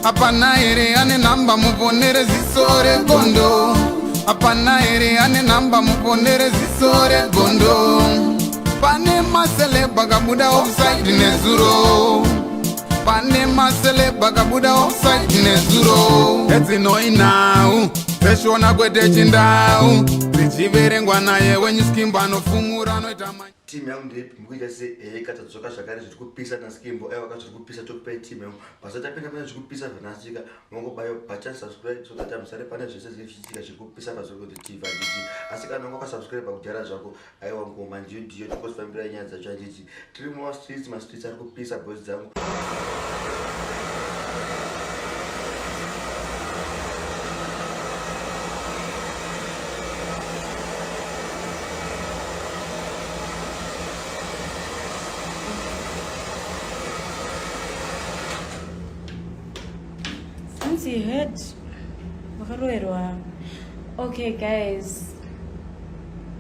Apana ere ane namba muponere zisore gondo. Apana ere ane namba muponere zisore gondo. Pane masele bagabuda offside nezuro. Pane masele bagabuda offside nezuro. Eti noi now. Peshona kwete chindau. Zichiverengwa naye when you skimba no fumura no itama. Team yangu ndipo mkuja se katadzoka zvakare zvirikupisa naskimbo aiwa kazvirikupisa tokupai team yangu pasatapinda pane zvirikupisa zvanasika nongobayo button subscribe so that musare pane zvese zvichiitika zvirikupisa pazviri TV handiti asi kana wakasubscribe kudhara zvako aiwa ngoma ndiyo tikosifambira nyaya dzacho handiti tiri mastreets ari kupisa boys dzangu. You heard? Okay guys,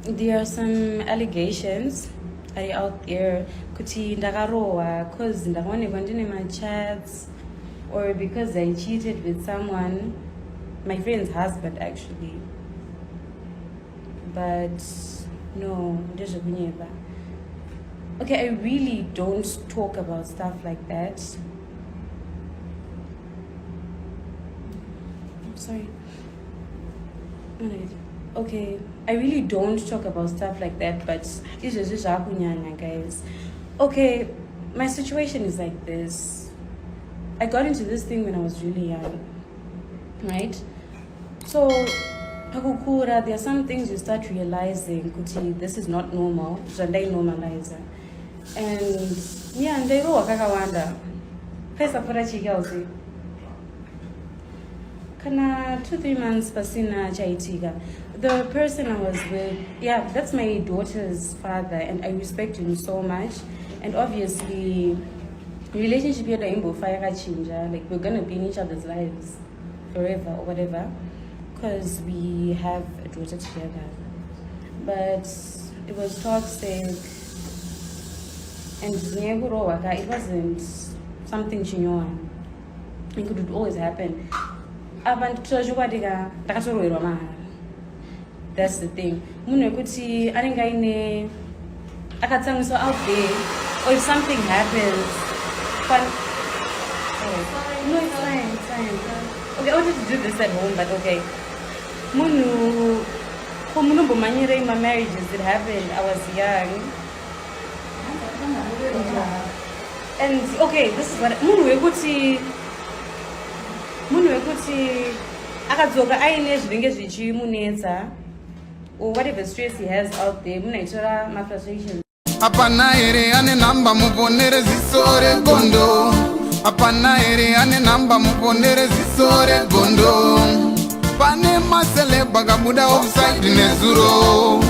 there are some allegations out there kuti ndakarohwa cause ndakaonekwa ndine my chats or because I cheated with someone, my friend's husband actually. But no, ndezvekunyeba. Okay, I really don't talk about stuff like that. Sorry. Okay, I really don't talk about stuff like that, but this is just guys. Okay, my situation is like this. I got into this thing when I was really young, right? So, there are some things you start realizing, kuti, this is not normal, so they normalize it. And yeah, and they roll kakawanda. Paisapera chikauzi. Kana 2-3 months pasina chaitika. The person I was with, yeah, that's my daughter's father, and I respect him so much. And obviously, relationship here imbo fire chinja. Like we're gonna be in each other's lives forever or whatever, because we have a daughter together. But it was toxic, and it wasn't something chinyoan. It could always happen. That's the thing. So out there, or if something happens, no, it's fine. Okay, I wanted to do this at home, but okay. My marriages, it happened. I was young. And okay, this is what munhu wekuti akadzoka aine zvinenge zvichimunetsa or whatever stress he has out there munaitora mafrustrations. Apana ere ane namba muponere zisore gondo. Apana ere ane namba muponere zisore gondo. Pane masele bagabuda offside nezuro.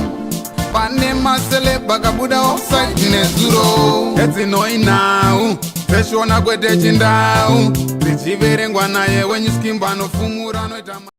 Pane masele bagabuda offside nezuro. Eti noi now. Peshona kwete chindau. Zichiverengwa naye when you skimba no fumura no itama.